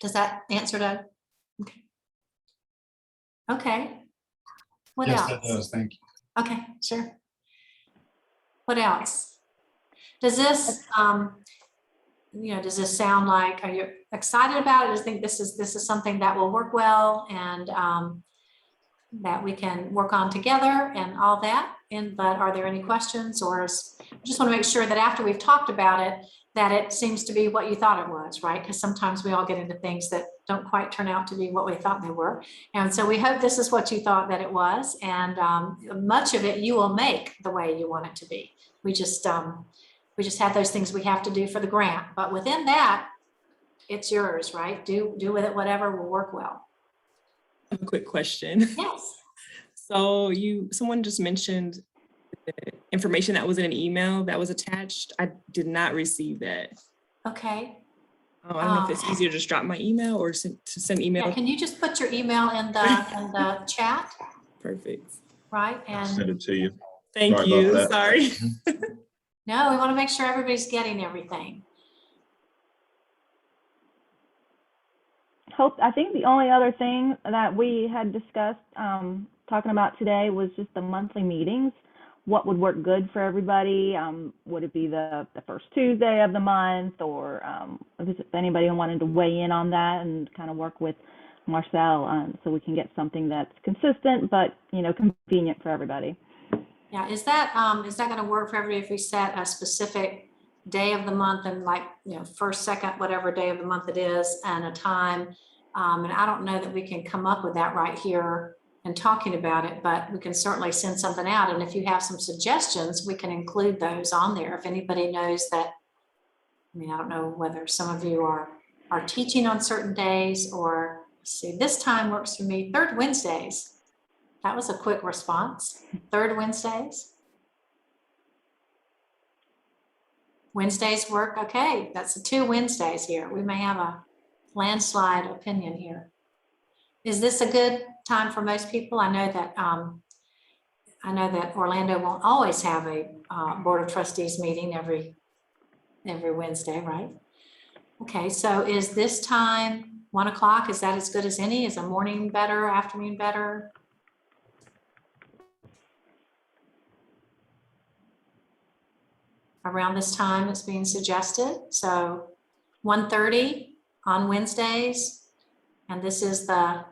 Does that answer that? Okay. Okay. What Yes, else? that does. Thank you. Okay, sure. What else? Does this, does this sound like, are you excited about it? Do you think this is something that will work well and that we can work on together and all that? But are there any questions, or I just want to make sure that after we've talked about it, that it seems to be what you thought it was, right? Because sometimes we all get into things that don't quite turn out to be what we thought they were. And so we hope this is what you thought that it was. And much of it you will make the way you want it to be. We just have those things we have to do for the grant. But within that, it's yours, right? Do with it whatever will work well. I have a quick question. Yes. So someone just mentioned the information that was in an email that was attached. I did not receive that. Okay. I don't know if it's easier to just drop my email or to send email. Yeah, can you just put your email in the chat? Perfect. Right. I'll send it to you. Thank Sorry you. about that. Sorry. No, we want to make sure everybody's getting everything. Hope, I think the only other thing that we had discussed talking about today was just the monthly meetings. What would work good for everybody? Would it be the first Tuesday of the month, or if anybody wanted to weigh in on that and kind of work with Marcel so we can get something that's consistent but convenient for everybody. Yeah, is that going to work for everybody if we set a specific day of the month and first, second, whatever day of the month it is, and a time? And I don't know that we can come up with that right here and talking about it, but we can certainly send something out. And if you have some suggestions, we can include those on there. If anybody knows that, I don't know whether some of you are teaching on certain days, or see, this time works for me, third Wednesdays. That was a quick response. Third Wednesdays. Wednesdays work. Okay, that's the 2 Wednesdays here. We may have a landslide opinion here. Is this a good time for most people? I know that Orlando won't always have a Board of Trustees meeting every Wednesday, right? Okay, so is this time 1 o'clock? Is that as good as any? Is a morning better, afternoon better? Around this time it's being suggested. So 1:30 on Wednesdays. And this is the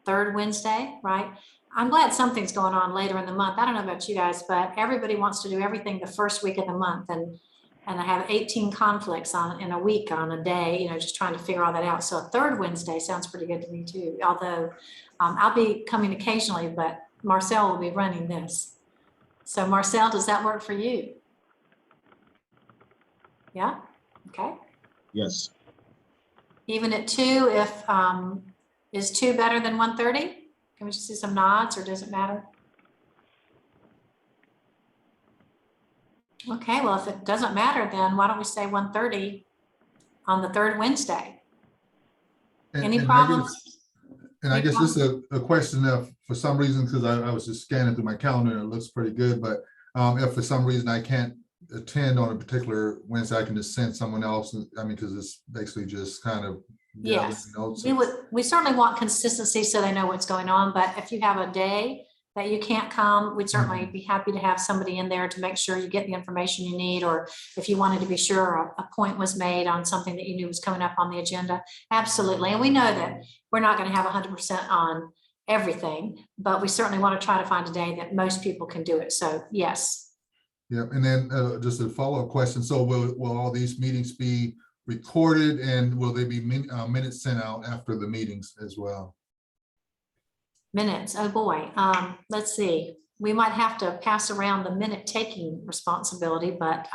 third Wednesday, right? I'm glad something's going on later in the month. I don't know about you guys, but everybody wants to do everything the first week of the month. And I have 18 conflicts in a week on a day, just trying to figure all that out. So a third Wednesday sounds pretty good to me too. Although I'll be coming occasionally, but Marcel will be running this. So Marcel, does that work for you? Yeah, okay. Yes. Even at 2, if is 2 better than 1:30? Can we just see some nods, or does it matter? Okay, well, if it doesn't matter, then why don't we say 1:30 on the third Wednesday? Any problems? I guess this is a question of, for some reason, because I was just scanning through my calendar and it looks pretty good, but if for some reason I can't attend on a particular Wednesday, I can just send someone else. Because it's basically just kind of. Yes, we certainly want consistency so they know what's going on, but if you have a day that you can't come, we'd certainly be happy to have somebody in there to make sure you get the information you need, or if you wanted to be sure a point was made on something that you knew was coming up on the agenda. Absolutely. And we know that we're not going to have 100% on everything, but we certainly want to try to find a day that most people can do it. So yes. Yeah, and then just a follow-up question. So will all these meetings be recorded, and will they be minutes sent out after the meetings as well? Minutes, oh boy, let's see. We might have to pass around the minute taking responsibility, but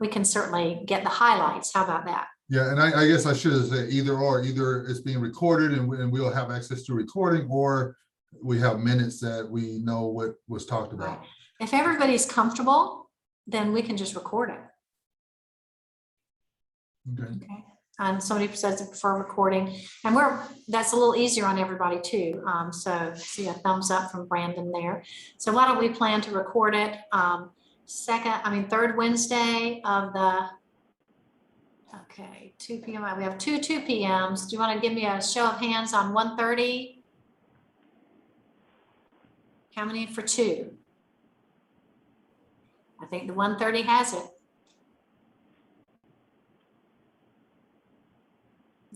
we can certainly get the highlights. How about that? Yeah, and I guess I should have said either or, either it's being recorded and we'll have access to recording, or we have minutes that we know what was talked about. Right. If everybody's comfortable, then we can just record it. Okay. Okay. And somebody says they prefer recording, and that's a little easier on everybody too. So see a thumbs up from Brandon there. So why don't we plan to record it third Wednesday of the, okay, 2 p.m. We have 2 p.m.s. Do you want to give me a show of hands on 1:30? How many for 2? I think the 1:30 has it.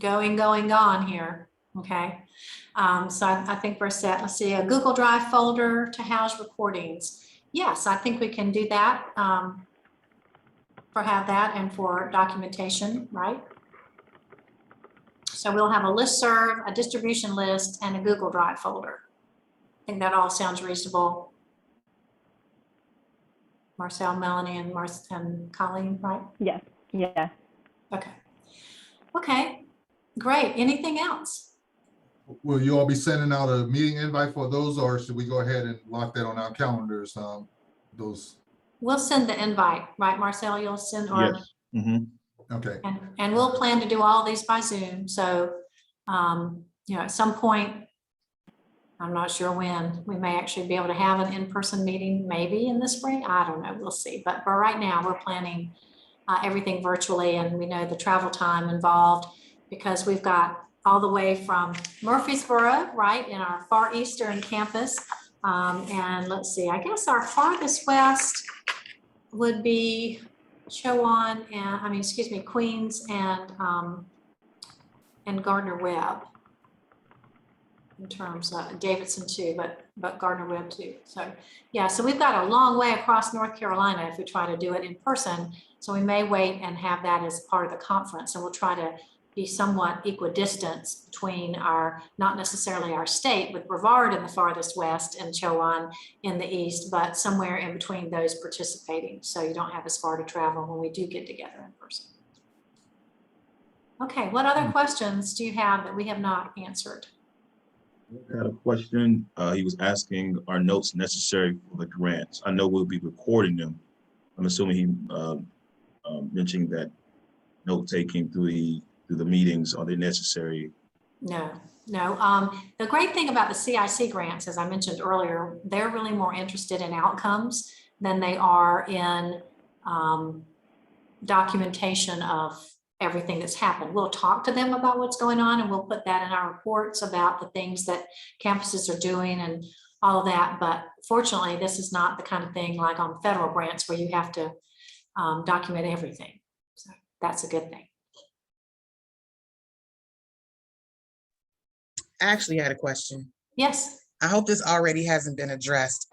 Gone here. Okay. So I think we're set. Let's see, a Google Drive folder to house recordings. Yes, I think we can do that. Have that and for documentation, right? So we'll have a listserv, a distribution list, and a Google Drive folder. I think that all sounds reasonable. Marcel, Melanie, and Colleen, right? Yes, yeah. Okay. Okay. Great. Anything else? Will you all be sending out a meeting invite for those, or should we go ahead and lock that on our calendars? Those. We'll send the invite, right, Marcel? You'll send, or Yes. Mm-hmm. Okay. and we'll plan to do all these by Zoom. So, at some point, I'm not sure when, we may actually be able to have an in-person meeting, maybe in the spring. I don't know. We'll see. But for right now, we're planning everything virtually, and we know the travel time involved, because we've got all the way from Murfreesboro, right, in our far eastern campus. And let's see, I guess our farthest west would be Queens and Gardner Webb, in terms of Davidson too, but Gardner Webb too. So yeah, so we've got a long way across North Carolina if we try to do it in person. So we may wait and have that as part of the conference, and we'll try to be somewhat equidistant between not necessarily our state, with Brevard in the farthest west and Chowan in the east, but somewhere in between those participating. So you don't have as far to travel when we do get together in person. Okay, what other questions do you have that we have not answered? I had a question. He was asking, are notes necessary for the grants? I know we'll be recording them. I'm assuming he mentioned that note taking through the meetings, are they necessary? No. The great thing about the CIC grants, as I mentioned earlier, they're really more interested in outcomes than they are in documentation of everything that's happened. We'll talk to them about what's going on, and we'll put that in our reports about the things that campuses are doing and all of that. But fortunately, this is not the kind of thing like on federal grants where you have to document everything. So that's a good thing. I actually had a question. Yes. I hope this already hasn't been addressed.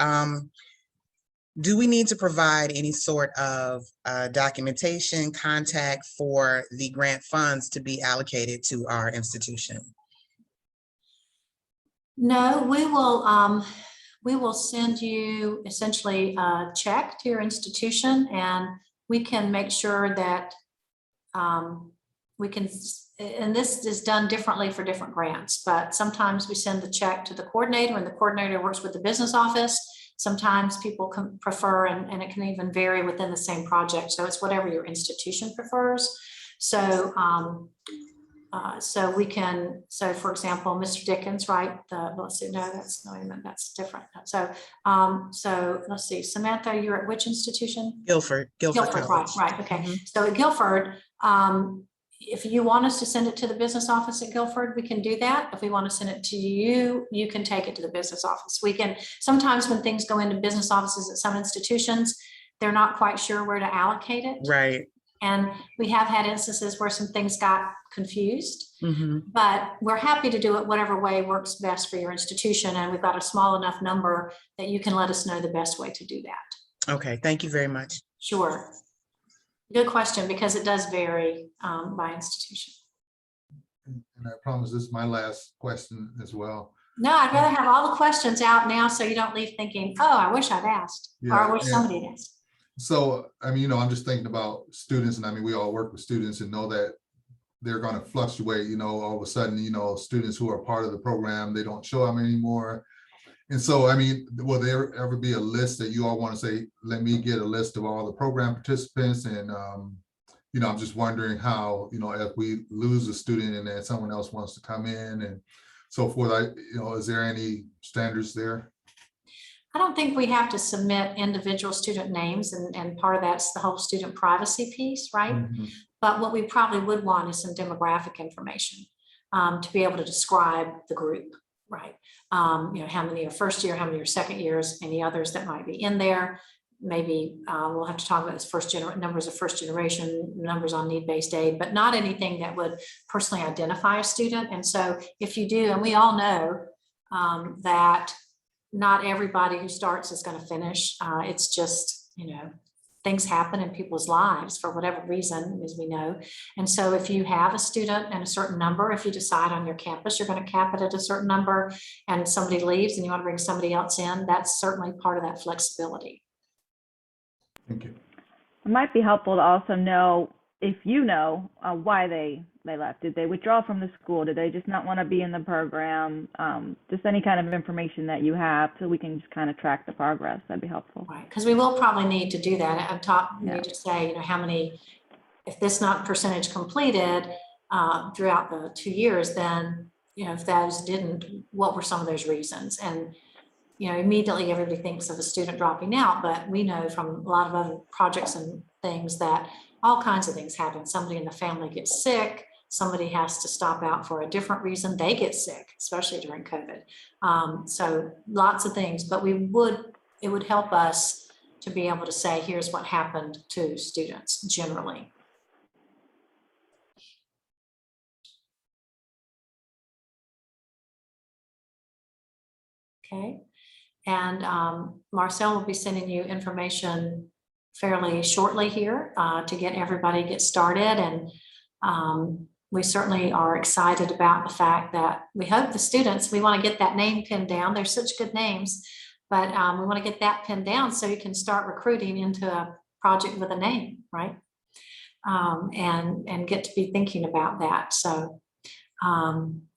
Do we need to provide any sort of documentation, contact for the grant funds to be allocated to our institution? No, we will send you essentially a check to your institution, and we can make sure that we can, and this is done differently for different grants, but sometimes we send the check to the coordinator, and the coordinator works with the business office. Sometimes people can prefer, and it can even vary within the same project. So it's whatever your institution prefers. So, we can, so for example, Mr. Dickens, right? Let's see, no, that's no, that's different. So let's see, Samantha, you're at which institution? Guilford right, okay. So at Guilford, if you want us to send it to the business office at Guilford, we can do that. If we want to send it to you, you can take it to the business office. We can, sometimes when things go into business offices at some institutions, they're not quite sure where to allocate it. Right. And we have had instances where some things got confused, but we're happy to do it whatever way works best for your institution. And we've got a small enough number that you can let us know the best way to do that. Okay, thank you very much. Sure. Good question, because it does vary by institution. And I promise this is my last question as well. No, I'd rather have all the questions out now so you don't leave thinking, oh, I wish I'd asked, or I Yeah, wish yeah. somebody had asked. So, I mean, I'm just thinking about students, and I mean, we all work with students and know that they're going to fluctuate, all of a sudden, students who are part of the program, they don't show up anymore. And so, I mean, will there ever be a list that you all want to say, let me get a list of all the program participants? And, I'm just wondering how, if we lose a student and then someone else wants to come in and so forth, is there any standards there? I don't think we have to submit individual student names, and part of that's the whole student privacy piece, right? Mhm. But what we probably would want is some demographic information to be able to describe the group, right? How many are first year, how many are second years, any others that might be in there. Maybe we'll have to talk about this numbers of first generation, numbers on need-based aid, but not anything that would personally identify a student. And so if you do, and we all know that not everybody who starts is going to finish. It's just, things happen in people's lives for whatever reason, as we know. And so if you have a student and a certain number, if you decide on your campus, you're going to cap it at a certain number and somebody leaves and you want to bring somebody else in, that's certainly part of that flexibility. Thank you. It might be helpful to also know if why they left. Did they withdraw from the school? Did they just not want to be in the program? Just any kind of information that you have so we can just kind of track the progress. That'd be helpful. Right, because we will probably need to do that. At top, we Yeah. need to say, how many, if this not percentage completed throughout the 2 years, then, if those didn't, what were some of those reasons? And, immediately everybody thinks of a student dropping out, but we know from a lot of other projects and things that all kinds of things happen. Somebody in the family gets sick, somebody has to stop out for a different reason, they get sick, especially during COVID. So lots of things, but it would help us to be able to say, here's what happened to students generally. Okay, and Marcel will be sending you information fairly shortly here to get everybody get started. And we certainly are excited about the fact that we hope the students, we want to get that name pinned down. They're such good names, but we want to get that pinned down so you can start recruiting into a project with a name, right? And get to be thinking about that. So,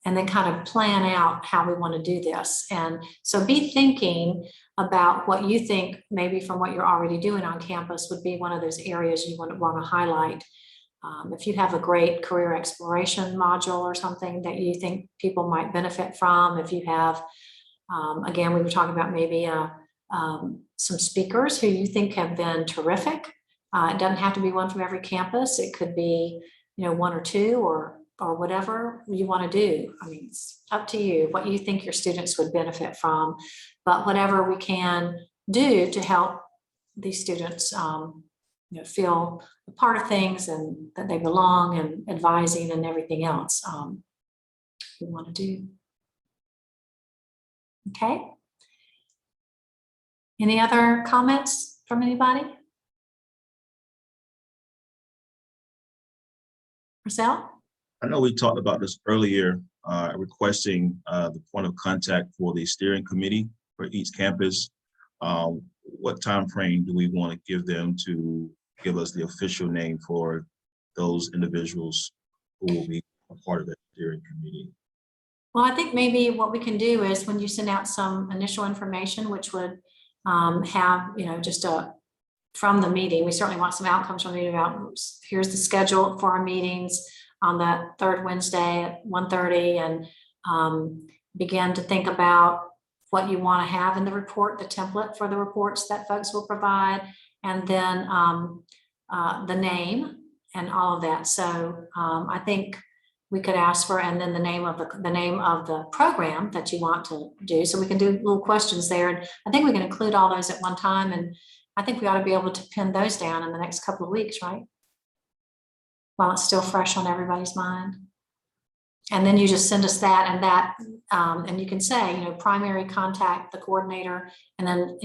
and then kind of plan out how we want to do this. And so be thinking about what you think maybe from what you're already doing on campus would be one of those areas you want to highlight. If you have a great career exploration module or something that you think people might benefit from, if you have, again, we were talking about maybe some speakers who you think have been terrific. It doesn't have to be one from every campus. It could be, one or two or whatever you want to do. I mean, it's up to you what you think your students would benefit from, but whatever we can do to help these students, feel a part of things and that they belong, and advising and everything else we want to do. Okay. Any other comments from anybody? Marcel? I know we talked about this earlier, requesting the point of contact for the steering committee for each campus. What time frame do we want to give them to give us the official name for those individuals who will be a part of that steering committee? Well, I think maybe what we can do is when you send out some initial information, which would have, just from the meeting, we certainly want some outcomes from the meeting about here's the schedule for our meetings on that third Wednesday at 1:30, and begin to think about what you want to have in the report, the template for the reports that folks will provide, and then the name and all of that. So I think we could ask for, and then the name of the program that you want to do. So we can do little questions there, and I think we can include all those at one time. And I think we ought to be able to pin those down in the next couple of weeks, right? While it's still fresh on everybody's mind. And then you just send us that, and you can say, primary contact the coordinator, and then,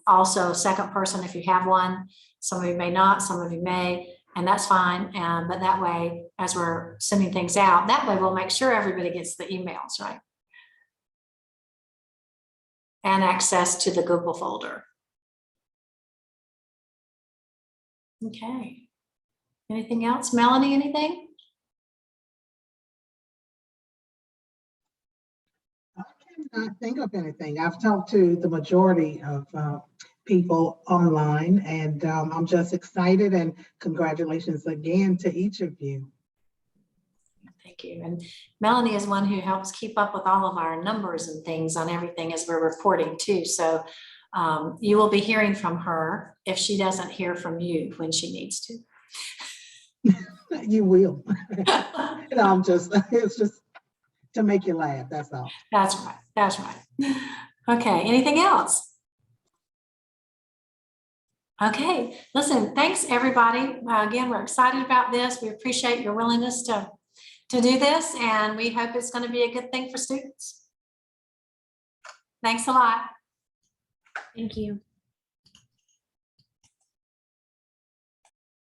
also a second person if you have one. Some of you may not, some of you may, And that's fine. But that way, as we're sending things out, that way we'll make sure everybody gets the emails, right? And access to the Google folder. Okay. Anything else? Melanie, anything? I cannot think of anything. I've talked to the majority of people online, and I'm just excited, and congratulations again to each of you. Thank you. And Melanie is one who helps keep up with all of our numbers and things on everything as we're reporting too. So you will be hearing from her if she doesn't hear from you when she needs to. You will. No, it's just to make you laugh, that's all. That's right. That's right. Okay, anything else? Okay, listen, thanks everybody. Again, we're excited about this. We appreciate your willingness to do this, and we hope it's going to be a good thing for students. Thanks a lot. Thank you.